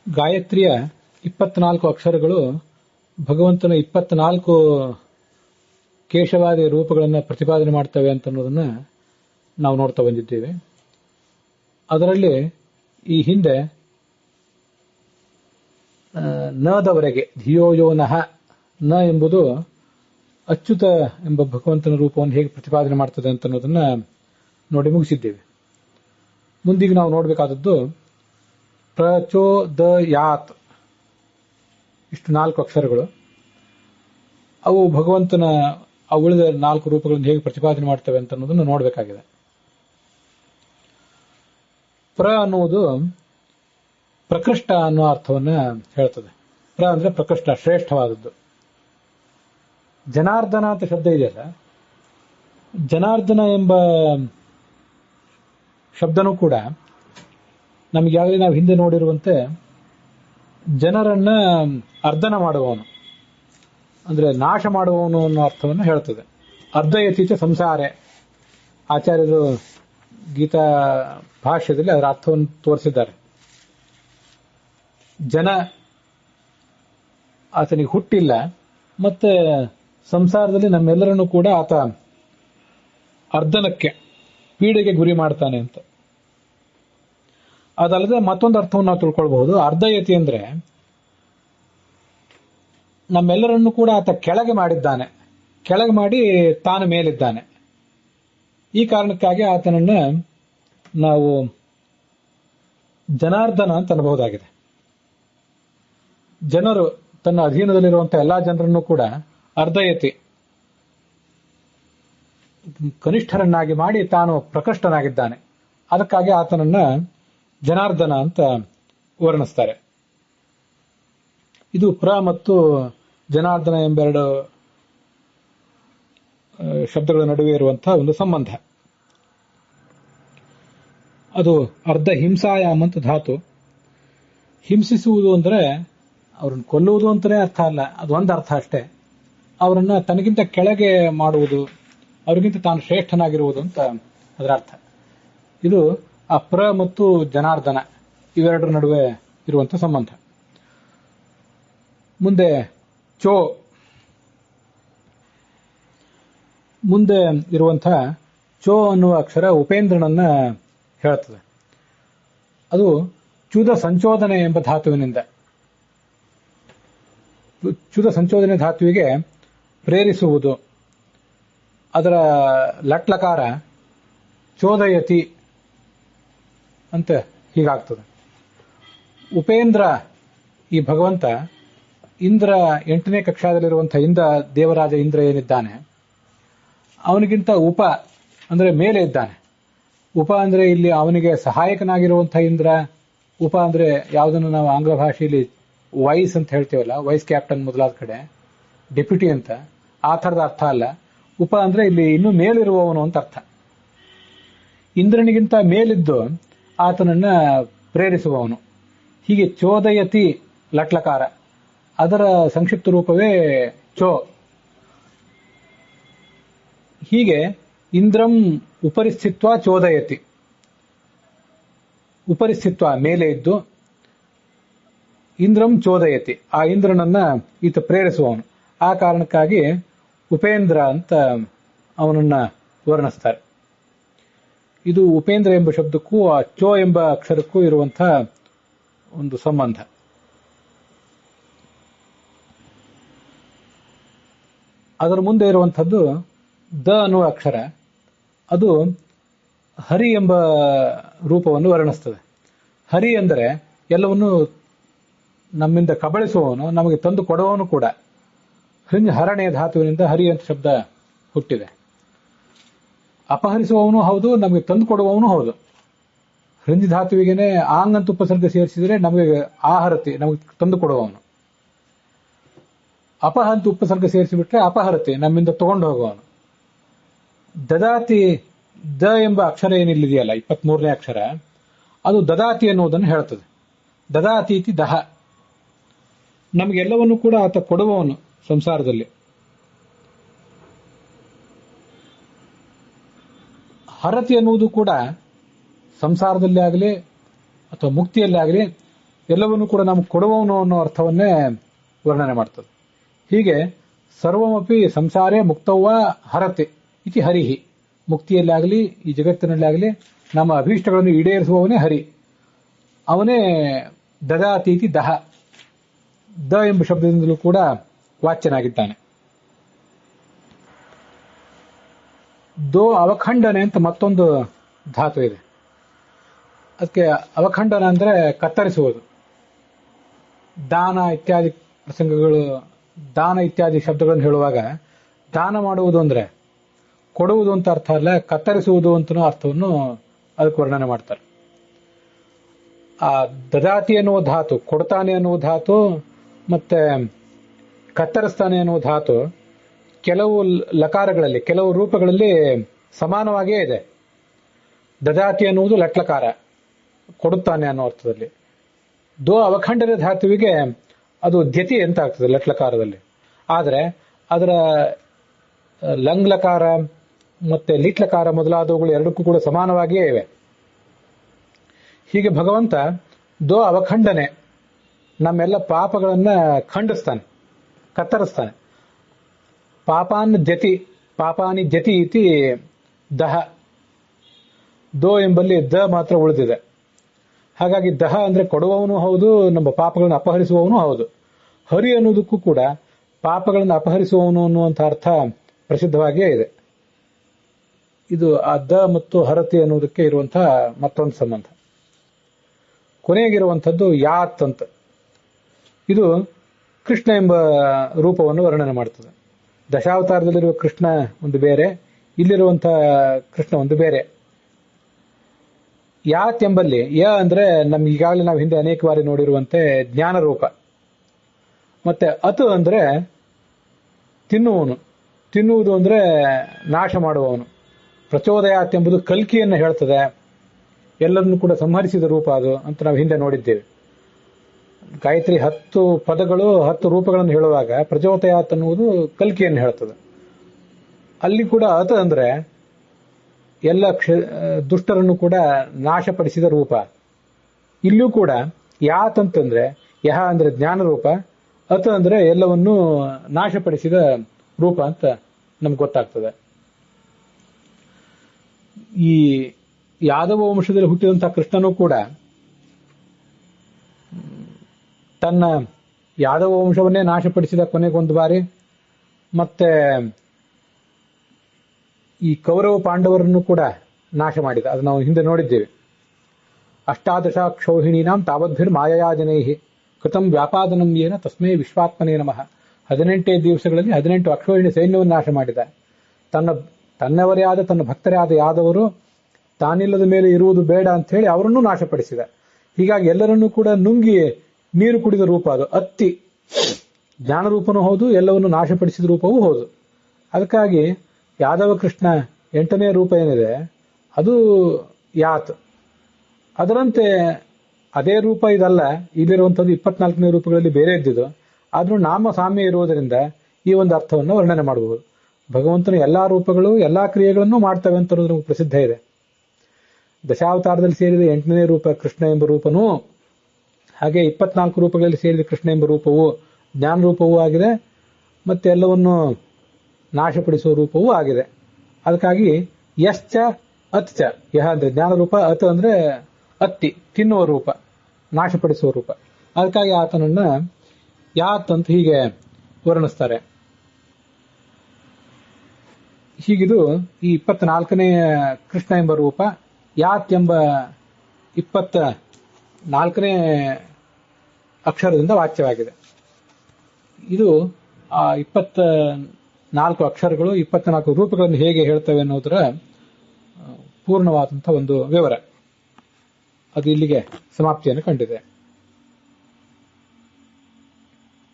ಗಾಯತ್ರಿಯ 24 ಅಕ್ಷರಗಳು ಭಗವಂತನ 24 ಕೇಶವಾದಿ ರೂಪಗಳನ್ನು ಪ್ರತಿಪಾದನೆ ಮಾಡ್ತವೆ ಅಂತ ಅನ್ನೋದನ್ನ ನಾವು ನೋಡ್ತಾ ಬಂದಿದ್ದೇವೆ. ಅದರಲ್ಲಿ ಈ ಹಿಂದೆ ನದವರೆಗೆ ಧಿಯೋಯೋ ನಃ ನ ಎಂಬುದು ಅಚ್ಯುತ ಎಂಬ ಭಗವಂತನ ರೂಪವನ್ನು ಹೇಗೆ ಪ್ರತಿಪಾದನೆ ಮಾಡ್ತದೆ ಅಂತ ಅನ್ನೋದನ್ನ ನೋಡಿ ಮುಗಿಸಿದ್ದೇವೆ. ಮುಂದಿಗೆ ನಾವು ನೋಡಬೇಕಾದದ್ದು ಪ್ರಚೋದಯಾತ್, ಇಷ್ಟು 4 ಅಕ್ಷರಗಳು. ಅವು ಭಗವಂತನ ಉಳಿದ 4 ರೂಪಗಳನ್ನು ಹೇಗೆ ಪ್ರತಿಪಾದನೆ ಮಾಡ್ತವೆ ಅಂತ ಅನ್ನೋದನ್ನು ನೋಡಬೇಕಾಗಿದೆ. ಪ್ರ ಅನ್ನುವುದು ಪ್ರಕೃಷ್ಟ ಅನ್ನೋ ಅರ್ಥವನ್ನ ಹೇಳ್ತದೆ. ಪ್ರ ಅಂದ್ರೆ ಪ್ರಕೃಷ್ಟ, ಶ್ರೇಷ್ಠವಾದದ್ದು. ಜನಾರ್ದನ ಅಂತ ಶಬ್ದ ಇದೆಯಲ್ಲ, ಜನಾರ್ದನ ಎಂಬ ಶಬ್ದನೂ ಕೂಡ ನಮಗಾಗಲೇ ನಾವು ಹಿಂದೆ ನೋಡಿರುವಂತೆ ಜನರನ್ನ ಅರ್ಧನ ಮಾಡುವವನು, ಅಂದ್ರೆ ನಾಶ ಮಾಡುವವನು ಅನ್ನೋ ಅರ್ಥವನ್ನು ಹೇಳ್ತದೆ. ಅರ್ಧಯತೀಚ ಸಂಸಾರೆ, ಆಚಾರ್ಯರು ಗೀತಾ ಭಾಷ್ಯದಲ್ಲಿ ಅದರ ಅರ್ಥವನ್ನು ತೋರಿಸಿದ್ದಾರೆ. ಜನ ಆತನಿಗೆ ಹುಟ್ಟಿಲ್ಲ, ಮತ್ತೆ ಸಂಸಾರದಲ್ಲಿ ನಮ್ಮೆಲ್ಲರನ್ನು ಕೂಡ ಆತ ಅರ್ಧನಕ್ಕೆ, ಪೀಡೆಗೆ ಗುರಿ ಮಾಡ್ತಾನೆ ಅಂತ. ಅದಲ್ಲದೆ ಮತ್ತೊಂದು ಅರ್ಥವನ್ನು ನಾವು ತಿಳ್ಕೊಳ್ಬಹುದು. ಅರ್ಧಯತಿ ಅಂದ್ರೆ ನಮ್ಮೆಲ್ಲರನ್ನು ಕೂಡ ಆತ ಕೆಳಗೆ ಮಾಡಿದ್ದಾನೆ, ಕೆಳಗೆ ಮಾಡಿ ತಾನು ಮೇಲಿದ್ದಾನೆ. ಈ ಕಾರಣಕ್ಕಾಗಿ ಆತನನ್ನ ನಾವು ಜನಾರ್ದನ ಅಂತ ಅನ್ನಬಹುದಾಗಿದೆ. ಜನರು ತನ್ನ ಅಧೀನದಲ್ಲಿರುವಂತಹ ಎಲ್ಲಾ ಜನರನ್ನು ಕೂಡ ಅರ್ಧಯತಿ, ಕನಿಷ್ಠರನ್ನಾಗಿ ಮಾಡಿ ತಾನು ಪ್ರಕೃಷ್ಟನಾಗಿದ್ದಾನೆ. ಅದಕ್ಕಾಗಿ ಆತನನ್ನ ಜನಾರ್ದನ ಅಂತ ವರ್ಣಿಸ್ತಾರೆ. ಇದು ಪ್ರ ಮತ್ತು ಜನಾರ್ದನ ಎಂಬೆರಡು ಶಬ್ದಗಳ ನಡುವೆ ಇರುವಂತಹ ಒಂದು ಸಂಬಂಧ. ಅದು ಅರ್ಧ ಹಿಂಸಾಯಾಮ್ ಅಂತ ಧಾತು. ಹಿಂಸಿಸುವುದು ಅಂದ್ರೆ ಅವ್ರನ್ನ ಕೊಲ್ಲುವುದು ಅಂತಾನೆ ಅರ್ಥ ಅಲ್ಲ, ಅದು ಒಂದು ಅರ್ಥ ಅಷ್ಟೇ. ಅವರನ್ನ ತನಗಿಂತ ಕೆಳಗೆ ಮಾಡುವುದು, ಅವ್ರಿಗಿಂತ ತಾನು ಶ್ರೇಷ್ಠನಾಗಿರುವುದು ಅಂತ ಅದರ ಅರ್ಥ. ಇದು ಆ ಪ್ರ ಮತ್ತು ಜನಾರ್ದನ ಇವೆರಡರ ನಡುವೆ ಇರುವಂತಹ ಸಂಬಂಧ. ಮುಂದೆ ಚೋ, ಮುಂದೆ ಇರುವಂತಹ ಚೋ ಅನ್ನುವ ಅಕ್ಷರ ಉಪೇಂದ್ರನನ್ನ ಹೇಳ್ತದೆ. ಅದು ಚ್ಯುತ ಸಂಚೋದನೆ ಎಂಬ ಧಾತುವಿನಿಂದ, ಚ್ಯುತ ಸಂಚೋದನೆ ಧಾತುವಿಗೆ ಪ್ರೇರಿಸುವುದು. ಅದರ ಲಟ್ಲಕಾರ ಚೋದಯತಿ ಅಂತ ಹೀಗಾಗ್ತದೆ. ಉಪೇಂದ್ರ, ಈ ಭಗವಂತ ಇಂದ್ರ, 8ನೇ ಕಕ್ಷಾದಲ್ಲಿರುವಂತಹ ದೇವರಾಜ ಇಂದ್ರ ಏನಿದ್ದಾನೆ, ಅವನಿಗಿಂತ ಉಪ ಅಂದ್ರೆ ಮೇಲೆ ಇದ್ದಾನೆ. ಉಪ ಅಂದ್ರೆ ಇಲ್ಲಿ ಅವನಿಗೆ ಸಹಾಯಕನಾಗಿರುವಂತಹ ಇಂದ್ರ. ಉಪ ಅಂದ್ರೆ ಯಾವುದನ್ನು ನಾವು ಆಂಗ್ಲ ಭಾಷೆಯಲ್ಲಿ ವೈಸ್ ಅಂತ ಹೇಳ್ತೀವಲ್ಲ, ವೈಸ್ ಕ್ಯಾಪ್ಟನ್ ಮೊದಲಾದ ಕಡೆ ಡೆಪ್ಯೂಟಿ ಅಂತ, ಆ ಥರದ ಅರ್ಥ ಅಲ್ಲ. ಉಪ ಅಂದ್ರೆ ಇಲ್ಲಿ ಇನ್ನೂ ಮೇಲಿರುವವನು ಅಂತ ಅರ್ಥ. ಇಂದ್ರನಿಗಿಂತ ಮೇಲಿದ್ದು ಆತನನ್ನ ಪ್ರೇರಿಸುವವನು. ಹೀಗೆ ಚೋದಯತಿ ಲಟ್ಲಕಾರ, ಅದರ ಸಂಕ್ಷಿಪ್ತ ರೂಪವೇ ಚೋ. ಹೀಗೆ ಇಂದ್ರಂ ಉಪರಿಸ್ಥಿತ್ವ ಚೋದಯತಿ, ಉಪರಿಸ್ಥಿತ್ವ ಮೇಲೆ ಇದ್ದು, ಇಂದ್ರಂ ಚೋದಯತಿ, ಆ ಇಂದ್ರನನ್ನ ಈತ ಪ್ರೇರಿಸುವವನು. ಆ ಕಾರಣಕ್ಕಾಗಿ ಉಪೇಂದ್ರ ಅಂತ ಅವನನ್ನ ವರ್ಣಿಸ್ತಾರೆ. ಇದು ಉಪೇಂದ್ರ ಎಂಬ ಶಬ್ದಕ್ಕೂ ಆ ಚೋ ಎಂಬ ಅಕ್ಷರಕ್ಕೂ ಇರುವಂತಹ ಒಂದು ಸಂಬಂಧ. ಅದರ ಮುಂದೆ ಇರುವಂಥದ್ದು ದ ಅನ್ನುವ ಅಕ್ಷರ. ಅದು ಹರಿ ಎಂಬ ರೂಪವನ್ನು ವರ್ಣಿಸ್ತದೆ. ಹರಿ ಅಂದರೆ ಎಲ್ಲವನ್ನು ನಮ್ಮಿಂದ ಕಬಳಿಸುವವನು, ನಮಗೆ ತಂದು ಕೊಡುವವನು ಕೂಡ. ಹರಣೆಯ ಧಾತುವಿನಿಂದ ಹರಿ ಅಂತ ಶಬ್ದ ಹುಟ್ಟಿದೆ. ಅಪಹರಿಸುವವನು ಹೌದು, ನಮಗೆ ತಂದು ಕೊಡುವವನು ಹೌದು. ಹೃಂಜಿ ಧಾತುವಿಗೆನೆ ಆಂಗ್ ಅಂತ ಉಪಸರ್ಗ ಸೇರಿಸಿದರೆ ನಮಗೆ ಆಹರತಿ, ನಮಗೆ ತಂದು ಕೊಡುವವನು. ಅಪಹಂತ ಉಪಸರ್ಗ ಸೇರಿಸಿಬಿಟ್ರೆ ಅಪಹರತಿ, ನಮ್ಮಿಂದ ತಗೊಂಡು ಹೋಗುವವನು. ದದಾತಿ, ದ ಎಂಬ ಅಕ್ಷರ ಏನಿಲ್ಲಿದೆಯಲ್ಲ, 23ನೇ ಅಕ್ಷರ, ಅದು ದದಾತಿ ಎನ್ನುವುದನ್ನು ಹೇಳ್ತದೆ. ದದಾತಿ ಇತಿ ದಹ, ನಮಗೆಲ್ಲವನ್ನು ಕೂಡ ಆತ ಕೊಡುವವನು ಸಂಸಾರದಲ್ಲಿ. ಹರತಿ ಎನ್ನುವುದು ಕೂಡ ಸಂಸಾರದಲ್ಲಿ ಆಗಲಿ ಅಥವಾ ಮುಕ್ತಿಯಲ್ಲಿ ಆಗಲಿ ಎಲ್ಲವನ್ನೂ ಕೂಡ ನಮ್ಗೆ ಕೊಡುವವನು ಅನ್ನೋ ಅರ್ಥವನ್ನೇ ವರ್ಣನೆ ಮಾಡ್ತದೆ. ಹೀಗೆ ಸರ್ವಮಪಿ ಸಂಸಾರೇ ಮುಕ್ತವ್ವ ಹರತೆ ಇತಿ ಹರಿಹಿ. ಮುಕ್ತಿಯಲ್ಲಾಗಲಿ ಈ ಜಗತ್ತಿನಲ್ಲಾಗಲಿ ನಮ್ಮ ಅಭೀಷ್ಟಗಳನ್ನು ಈಡೇರಿಸುವವನೇ ಹರಿ. ಅವನೇ ದದಾತೀತಿ ದಹ, ದ ಎಂಬ ಶಬ್ದದಿಂದಲೂ ಕೂಡ ವಾಚ್ಯನಾಗಿದ್ದಾನೆ. ದೋ ಅವಖಂಡನೆ ಅಂತ ಮತ್ತೊಂದು ಧಾತು ಇದೆ. ಅದಕ್ಕೆ ಅವಖಂಡನ ಅಂದ್ರೆ ಕತ್ತರಿಸುವುದು. ದಾನ ಇತ್ಯಾದಿ ಪ್ರಸಂಗಗಳು, ದಾನ ಇತ್ಯಾದಿ ಶಬ್ದಗಳನ್ನು ಹೇಳುವಾಗ ದಾನ ಮಾಡುವುದು ಅಂದ್ರೆ ಕೊಡುವುದು ಅಂತ ಅರ್ಥ ಅಲ್ಲ, ಕತ್ತರಿಸುವುದು ಅಂತನೂ ಅರ್ಥವನ್ನು ಅದಕ್ಕೆ ವರ್ಣನೆ ಮಾಡ್ತಾರೆ. ಆ ದದಾತಿ ಎನ್ನುವ ಧಾತು, ಕೊಡ್ತಾನೆ ಎನ್ನುವ ಧಾತು ಮತ್ತೆ ಕತ್ತರಿಸ್ತಾನೆ ಎನ್ನುವ ಧಾತು ಕೆಲವು ಲಕಾರಗಳಲ್ಲಿ, ಕೆಲವು ರೂಪಗಳಲ್ಲಿ ಸಮಾನವಾಗಿಯೇ ಇದೆ. ದದಾತಿ ಎನ್ನುವುದು ಲಟ್ಲಕಾರ, ಕೊಡುತ್ತಾನೆ ಅನ್ನೋ ಅರ್ಥದಲ್ಲಿ. ದೋ ಅವಖಂಡನ ಧಾತುವಿಗೆ ಅದು ದ್ಯತಿ ಅಂತ ಆಗ್ತದೆ ಲಟ್ಲಕಾರದಲ್ಲಿ. ಆದರೆ ಅದರ ಲಂಗ್ಲಕಾರ ಮತ್ತೆ ಲಿಟ್ಲಕಾರ ಮೊದಲಾದವುಗಳು ಎರಡಕ್ಕೂ ಕೂಡ ಸಮಾನವಾಗಿಯೇ ಇವೆ. ಹೀಗೆ ಭಗವಂತ ದೋ ಅವಖಂಡನೆ, ನಮ್ಮೆಲ್ಲ ಪಾಪಗಳನ್ನ ಖಂಡಿಸ್ತಾನೆ, ಕತ್ತರಿಸ್ತಾನೆ. ಪಾಪಾನಿ ದ್ಯತಿ ಇತಿ ದಹ. ದೋ ಎಂಬಲ್ಲಿ ದ ಮಾತ್ರ ಉಳಿದಿದೆ. ಹಾಗಾಗಿ ದಹ ಅಂದ್ರೆ ಕೊಡುವವನು ಹೌದು, ನಮ್ಮ ಪಾಪಗಳನ್ನು ಅಪಹರಿಸುವವನು ಹೌದು. ಹರಿ ಅನ್ನೋದಕ್ಕೂ ಕೂಡ ಪಾಪಗಳನ್ನು ಅಪಹರಿಸುವವನು ಅನ್ನುವಂಥ ಅರ್ಥ ಪ್ರಸಿದ್ಧವಾಗಿಯೇ ಇದೆ. ಇದು ಆ ದ ಮತ್ತು ಹರತಿ ಅನ್ನೋದಕ್ಕೆ ಇರುವಂತಹ ಮತ್ತೊಂದು ಸಂಬಂಧ. ಕೊನೆಗಿರುವಂಥದ್ದು ಯಾತ್ ಅಂತ. ಇದು ಕೃಷ್ಣ ಎಂಬ ರೂಪವನ್ನು ವರ್ಣನೆ ಮಾಡ್ತದೆ. ದಶಾವತಾರದಲ್ಲಿರುವ ಕೃಷ್ಣ ಒಂದು ಬೇರೆ, ಇಲ್ಲಿರುವಂತಹ ಕೃಷ್ಣ ಒಂದು ಬೇರೆ. ಯಾತ್ ಎಂಬಲ್ಲಿ ಯ ಅಂದ್ರೆ ನಮ್ಗೆ ಈಗಾಗಲೇ ನಾವು ಹಿಂದೆ ಅನೇಕ ಬಾರಿ ನೋಡಿರುವಂತೆ ಜ್ಞಾನ ರೂಪ. ಮತ್ತೆ ಅತು ಅಂದ್ರೆ ತಿನ್ನುವನು, ತಿನ್ನುವುದು ಅಂದ್ರೆ ನಾಶ ಮಾಡುವವನು. ಪ್ರಚೋದಯಾತ್ ಎಂಬುದು ಕಲ್ಕಿಯನ್ನು ಹೇಳ್ತದೆ, ಎಲ್ಲರನ್ನು ಕೂಡ ಸಂಹರಿಸಿದ ರೂಪ ಅದು ಅಂತ ನಾವು ಹಿಂದೆ ನೋಡಿದ್ದೇವೆ. ಗಾಯತ್ರಿ 10 ಪದಗಳು 10 ರೂಪಗಳನ್ನು ಹೇಳುವಾಗ ಪ್ರಚೋದಯಾತ್ ಅನ್ನುವುದು ಕಲ್ಕಿಯನ್ನು ಹೇಳ್ತದೆ. ಅಲ್ಲಿ ಕೂಡ ಅತ ಅಂದ್ರೆ ಎಲ್ಲ ದುಷ್ಟರನ್ನು ಕೂಡ ನಾಶಪಡಿಸಿದ ರೂಪ. ಇಲ್ಲೂ ಕೂಡ ಯಾತ್ ಅಂತಂದ್ರೆ ಯಹ ಅಂದ್ರೆ ಜ್ಞಾನ ರೂಪ, ಅತ ಅಂದ್ರೆ ಎಲ್ಲವನ್ನೂ ನಾಶಪಡಿಸಿದ ರೂಪ ಅಂತ ನಮ್ಗೆ ಗೊತ್ತಾಗ್ತದೆ. ಈ ಯಾದವ ವಂಶದಲ್ಲಿ ಹುಟ್ಟಿದಂತಹ ಕೃಷ್ಣನೂ ಕೂಡ ತನ್ನ ಯಾದವ ವಂಶವನ್ನೇ ನಾಶಪಡಿಸಿದ ಕೊನೆಗೊಂದು ಬಾರಿ, ಮತ್ತೆ ಈ ಕೌರವ ಪಾಂಡವರನ್ನು ಕೂಡ ನಾಶ ಮಾಡಿದ. ಅದು ನಾವು ಹಿಂದೆ ನೋಡಿದ್ದೇವೆ. ಅಷ್ಟಾದಶ ಕ್ಷೌಹಿಣೀನಾಂ ತಾವದ್ಭಿರ್ ಮಾಯಾ ಜನೈಹಿ ಕೃತಂ ವ್ಯಾಪಾದನಂ ಏನ ತಸ್ಮೈ ವಿಶ್ವಾತ್ಮನೇ ನಮಃ. 18 ದಿವಸಗಳಲ್ಲಿ 18 ಅಕ್ಷೌಹಿಣಿ ಸೈನ್ಯವನ್ನು ನಾಶ ಮಾಡಿದ. ತನ್ನವರೇ ಆದ ತನ್ನ ಭಕ್ತರೇ ಆದ ಯಾದವರು ತಾನಿಲ್ಲದ ಮೇಲೆ ಇರುವುದು ಬೇಡ ಅಂತ ಹೇಳಿ ಅವರನ್ನು ನಾಶಪಡಿಸಿದ. ಹೀಗಾಗಿ ಎಲ್ಲರನ್ನೂ ಕೂಡ ನುಂಗಿ ನೀರು ಕುಡಿದ ರೂಪ ಅದು. ಅತ್ತಿ ಜ್ಞಾನ ರೂಪನೂ ಹೌದು, ಎಲ್ಲವನ್ನು ನಾಶಪಡಿಸಿದ ರೂಪವೂ ಹೌದು. ಅದಕ್ಕಾಗಿ ಯಾದವ ಕೃಷ್ಣ 8ನೇ ರೂಪ ಏನಿದೆ ಅದು ಯಾತ್. ಅದರಂತೆ ಅದೇ ರೂಪ ಇದಲ್ಲ, ಇಲ್ಲಿರುವಂಥದ್ದು 24ನೇ ರೂಪಗಳಲ್ಲಿ ಬೇರೆ ಇದ್ದಿದ್ದು. ಆದ್ರೂ ನಾಮ ಸಾಮ್ಯ ಇರುವುದರಿಂದ ಈ ಒಂದು ಅರ್ಥವನ್ನು ವರ್ಣನೆ ಮಾಡಬಹುದು. ಭಗವಂತನ ಎಲ್ಲಾ ರೂಪಗಳು ಎಲ್ಲಾ ಕ್ರಿಯೆಗಳನ್ನು ಮಾಡ್ತವೆ ಅಂತ ನಮಗೆ ಪ್ರಸಿದ್ಧ ಇದೆ. ದಶಾವತಾರದಲ್ಲಿ ಸೇರಿದ 8ನೇ ರೂಪ ಕೃಷ್ಣ ಎಂಬ ರೂಪನೂ, ಹಾಗೆ 24 ರೂಪಗಳಲ್ಲಿ ಸೇರಿದ ಕೃಷ್ಣ ಎಂಬ ರೂಪವು ಜ್ಞಾನ ರೂಪವೂ ಆಗಿದೆ, ಮತ್ತೆ ಎಲ್ಲವನ್ನು ನಾಶಪಡಿಸುವ ರೂಪವೂ ಆಗಿದೆ. ಅದಕ್ಕಾಗಿ ಯಶ್ಚ ಅತ್ ಚ, ಯಹ ಅಂದ್ರೆ ಜ್ಞಾನ ರೂಪ, ಅತ್ ಅಂದ್ರೆ ಅತ್ತಿ ತಿನ್ನುವ ರೂಪ, ನಾಶಪಡಿಸುವ ರೂಪ. ಅದಕ್ಕಾಗಿ ಆತನನ್ನ ಯಾತ್ ಅಂತ ಹೀಗೆ ವರ್ಣಿಸ್ತಾರೆ. ಹೀಗಿದು ಈ 24ನೇ ಕೃಷ್ಣ ಎಂಬ ರೂಪ ಯಾತ್ ಎಂಬ 24ನೇ ಅಕ್ಷರದಿಂದ ವಾಚ್ಯವಾಗಿದೆ. ಇದು ಆ 24 ಅಕ್ಷರಗಳು 24 ರೂಪಗಳನ್ನು ಹೇಗೆ ಹೇಳ್ತವೆ ಅನ್ನೋದರ ಪೂರ್ಣವಾದಂತಹ ಒಂದು ವಿವರ. ಅದು ಇಲ್ಲಿಗೆ ಸಮಾಪ್ತಿಯನ್ನು ಕಂಡಿದೆ.